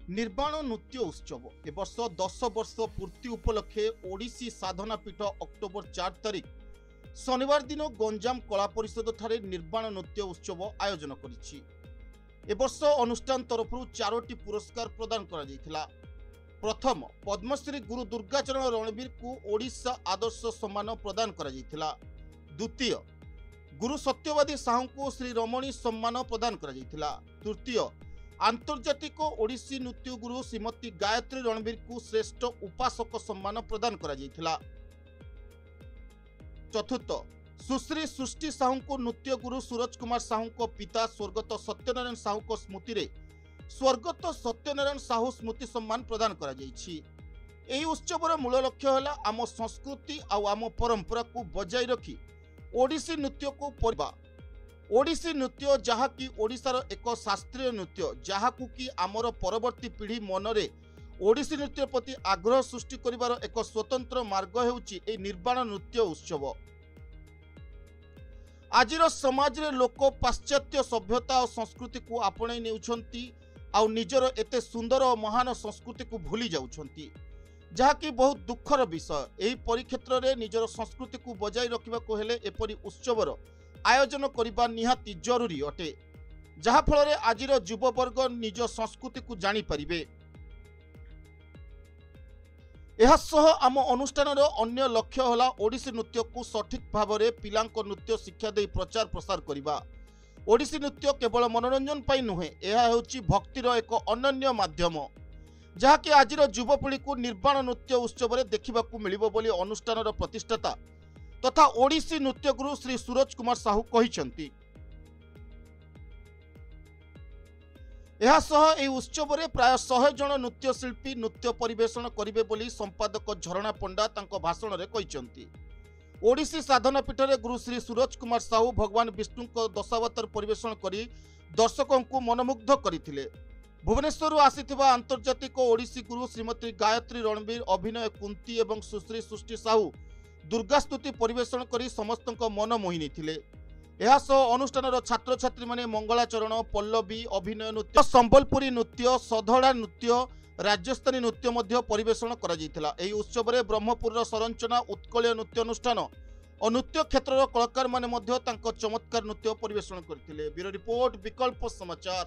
निर्वाण नृत्य उत्सव ए वर्ष 10 वर्ष पूर्ति उपलक्षे ओडिसी साधना पीठ अक्टोबर 4 तारिख शनिवार दिन गंजाम कला परिषद ठारे निर्वाण नृत्य उत्सव आयोजन करिछि। ए वर्ष अनुष्ठान तरफ 4टी पुरस्कार प्रदान करा जायथिला। प्रथम पद्मश्री गुरु दुर्गाचरण रणवीर को ओडिशा आदर्श सम्मान प्रदान करा जायथिला। द्वितीय गुरु सत्यवादी साहू को श्री रमणी सम्मान प्रदान करा जायथिला। तृतीय आंतर्जातिक ओडिसी नृत्य गुरु श्रीमती गायत्री रणवीर को श्रेष्ठ उपासक सम्मान प्रदान करा जायथिला। चतुर्थ सुश्री सृष्टि साहू को नृत्य गुरु सूरज कुमार साहू को पिता स्वर्गत सत्यनारायण साहू को स्मृति रे स्वर्गत सत्यनारायण साहू स्मृति सम्मान प्रदान करा जायछि। एही उत्सवर मूल लक्ष्य है आम संस्कृति आउ आम परंपरा को बजाय रखी ओडिसी नृत्य को परिबा। ओडिसी नृत्य जहाँकि ओडिशार एक शास्त्रीय नृत्य जहाँकु कि आमर परवर्ती पीढ़ी मनरे ओडिसी नृत्य प्रति आग्रह सृष्टि करिवार एक स्वतंत्र मार्ग हेउची ए निर्वाण नृत्य उत्सव। आजिर समाज रे लोक पाश्चात्य सभ्यता और संस्कृति को आपणाई नेउछंती आउ निजर एते सुंदर और महान संस्कृति को भूली जाउछंती, जहाँकि बहुत दुखर विषय। एही परिक्षेत्र रे निजर संस्कृति को बजाय रखिबा को हेले एपरि उत्सवर आयोजन करने निहाती जरूरी अटे, जहा फल आजिर युववर्ग निज संस्कृति को जानी परिबे। एहा सह आम अनुष्ठान अन्य लक्ष्य होला ओडिसी नृत्य को सठिक भाव में पिलांको नृत्य शिक्षा दे प्रचार प्रसार करिबा। ओडिसी नृत्य केवल मनोरंजन पाई नुहे, एहा हेउची भक्तिर एक अनन्य माध्यम जहाँकि आजिर युवपीढ़ी को निर्वाण नृत्य उत्सव में देखा मिलिबो बोली अनुष्ठान प्रतिष्ठाता तथा ओडिसी नृत्य गुरु श्री सूरज कुमार साहू कहिसंती। एहा सह एही उत्सव में प्राय 100 जन नृत्यशिल्पी नृत्य परिवेषण करिवे बोली संपादक झरणा पंडा तांको भाषण रे कहिसंती। ओडिसी साधना पीठ रे गुरु श्री सूरज कुमार साहू भगवान विष्णु को दशावतार परिवेषण करी दर्शकों को मनमुग्ध करथिले। भुवनेश्वर आसीथिबा आंतर्जातिक ओडिसी गुरु श्रीमती गायत्री रणवीर अभिनय कुंती एवं सुश्री सृष्टि साहू दुर्गा स्तुति परिवेषण करी समस्त मन मोहि नेथिले। एहा सह अनुष्ठान छात्र छात्री माने मंगलाचरण पल्लवी अभिनय नृत्य संबलपुरी नृत्य सधड़ा नृत्य राजस्थानी नृत्य मध्य परिवेषण करा जायथिला। एही उत्सव रे ब्रह्मपुर सरंचना उत्कलीय नृत्य अनुष्ठान और नृत्य क्षेत्र कलाकार माने मध्य तांको चमत्कार नृत्य परिवेषण करथिले। ब्यूरो रिपोर्ट विकल्प समाचार।